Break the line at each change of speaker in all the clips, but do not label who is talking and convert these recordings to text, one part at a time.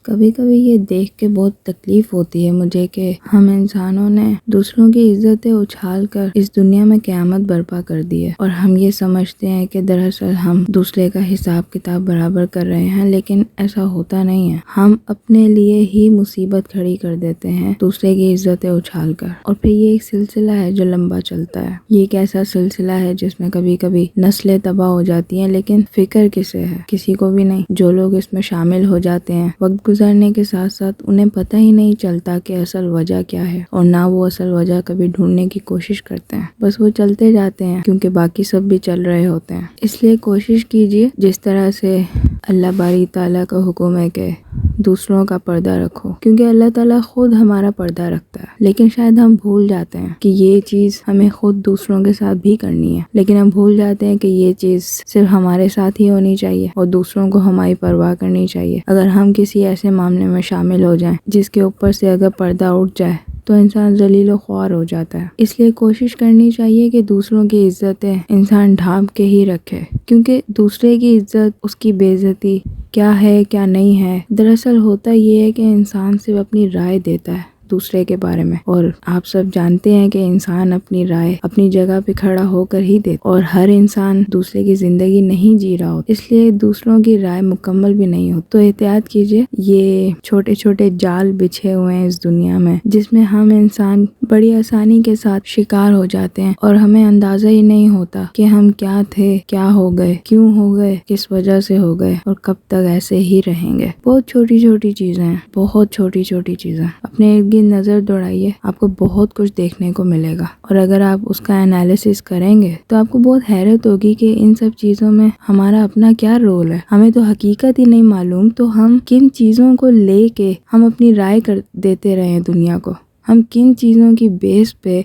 کبھی کبھی یہ دیکھ کے بہت تکلیف ہوتی ہے مجھے کہ ہم انسانوں نے دوسروں کی عزتیں اچھال کر اس دنیا میں قیامت برپا کر دی ہے، اور ہم یہ سمجھتے ہیں کہ دراصل ہم دوسرے کا حساب کتاب برابر کر رہے ہیں، لیکن ایسا ہوتا نہیں ہے۔ ہم اپنے لیے ہی مصیبت کھڑی کر دیتے ہیں دوسرے کی عزتیں اچھال کر، اور پھر یہ ایک سلسلہ ہے جو لمبا چلتا ہے۔ یہ ایک ایسا سلسلہ ہے جس میں کبھی کبھی نسلیں تباہ ہو جاتی ہیں، لیکن فکر کسے ہے؟ کسی کو بھی نہیں۔ جو لوگ اس میں شامل ہو جاتے ہیں، وقت گزرنے کے ساتھ ساتھ انہیں پتہ ہی نہیں چلتا کہ اصل وجہ کیا ہے، اور نہ وہ اصل وجہ کبھی ڈھونڈنے کی کوشش کرتے ہیں۔ بس وہ چلتے جاتے ہیں کیونکہ باقی سب بھی چل رہے ہوتے ہیں۔ اس لیے کوشش کیجیے جس طرح سے اللہ باری تعالیٰ کا حکم ہے کہ دوسروں کا پردہ رکھو، کیونکہ اللہ تعالیٰ خود ہمارا پردہ رکھتا ہے، لیکن شاید ہم بھول جاتے ہیں کہ یہ چیز ہمیں خود دوسروں کے ساتھ بھی کرنی ہے، لیکن ہم بھول جاتے ہیں کہ یہ چیز صرف ہمارے ساتھ ہی ہونی چاہیے اور دوسروں کو ہماری پرواہ کرنی چاہیے۔ اگر ہم کسی ایسے معاملے میں شامل ہو جائیں جس کے اوپر سے اگر پردہ اٹھ جائے تو انسان ذلیل و خوار ہو جاتا ہے۔ اس لیے کوشش کرنی چاہیے کہ دوسروں کی عزتیں انسان ڈھانپ کے ہی رکھے، کیونکہ دوسرے کی عزت، اس کی بے عزتی کیا ہے کیا نہیں ہے، دراصل ہوتا یہ ہے کہ انسان صرف اپنی رائے دیتا ہے دوسرے کے بارے میں، اور آپ سب جانتے ہیں کہ انسان اپنی رائے اپنی جگہ پہ کھڑا ہو کر ہی دیتا، اور ہر انسان دوسرے کی زندگی نہیں جی رہا ہوتا، اس لیے دوسروں کی رائے مکمل بھی نہیں ہوتی۔ تو احتیاط کیجیے، یہ چھوٹے چھوٹے جال بچھے ہوئے ہیں اس دنیا میں جس میں ہم انسان بڑی آسانی کے ساتھ شکار ہو جاتے ہیں، اور ہمیں اندازہ ہی نہیں ہوتا کہ ہم کیا تھے، کیا ہو گئے، کیوں ہو گئے، کس وجہ سے ہو گئے، اور کب تک ایسے ہی رہیں گے۔ بہت چھوٹی چھوٹی چیزیں ہیں، بہت چھوٹی چھوٹی چیزیں۔ اپنے ارد گرد نظر دوڑائیے، آپ کو بہت کچھ دیکھنے کو ملے گا، اور اگر آپ اس کا انالیسس کریں گے تو آپ کو بہت حیرت ہوگی کہ ان سب چیزوں میں ہمارا اپنا کیا رول ہے۔ ہمیں تو حقیقت ہی نہیں معلوم، تو ہم کن چیزوں کو لے کے ہم اپنی رائے کر دیتے رہے ہیں دنیا کو، ہم کن چیزوں کی بیس پہ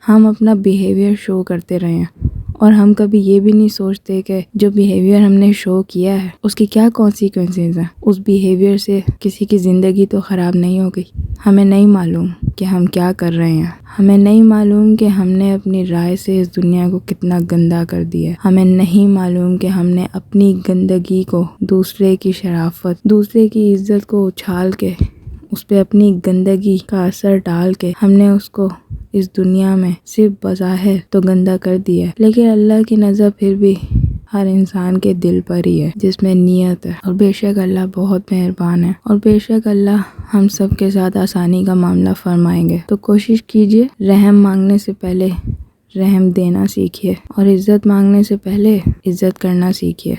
ہم اپنا بیہیویئر شو کرتے رہے ہیں، اور ہم کبھی یہ بھی نہیں سوچتے کہ جو بیہیویئر ہم نے شو کیا ہے اس کی کیا کانسیکوینسز ہیں۔ اس بیہیویئر سے کسی کی زندگی تو خراب نہیں ہو گئی۔ ہمیں نہیں معلوم کہ ہم کیا کر رہے ہیں، ہمیں نہیں معلوم کہ ہم نے اپنی رائے سے اس دنیا کو کتنا گندا کر دیا ہے، ہمیں نہیں معلوم کہ ہم نے اپنی گندگی کو، دوسرے کی شرافت، دوسرے کی عزت کو اچھال کے، اس پہ اپنی گندگی کا اثر ڈال کے ہم نے اس کو اس دنیا میں صرف بظاہر تو گندا کر دیا ہے، لیکن اللہ کی نظر پھر بھی ہر انسان کے دل پر ہی ہے جس میں نیت ہے، اور بے شک اللہ بہت مہربان ہے، اور بے شک اللہ ہم سب کے ساتھ آسانی کا معاملہ فرمائیں گے۔ تو کوشش کیجئے رحم مانگنے سے پہلے رحم دینا سیکھیے، اور عزت مانگنے سے پہلے عزت کرنا سیکھیے۔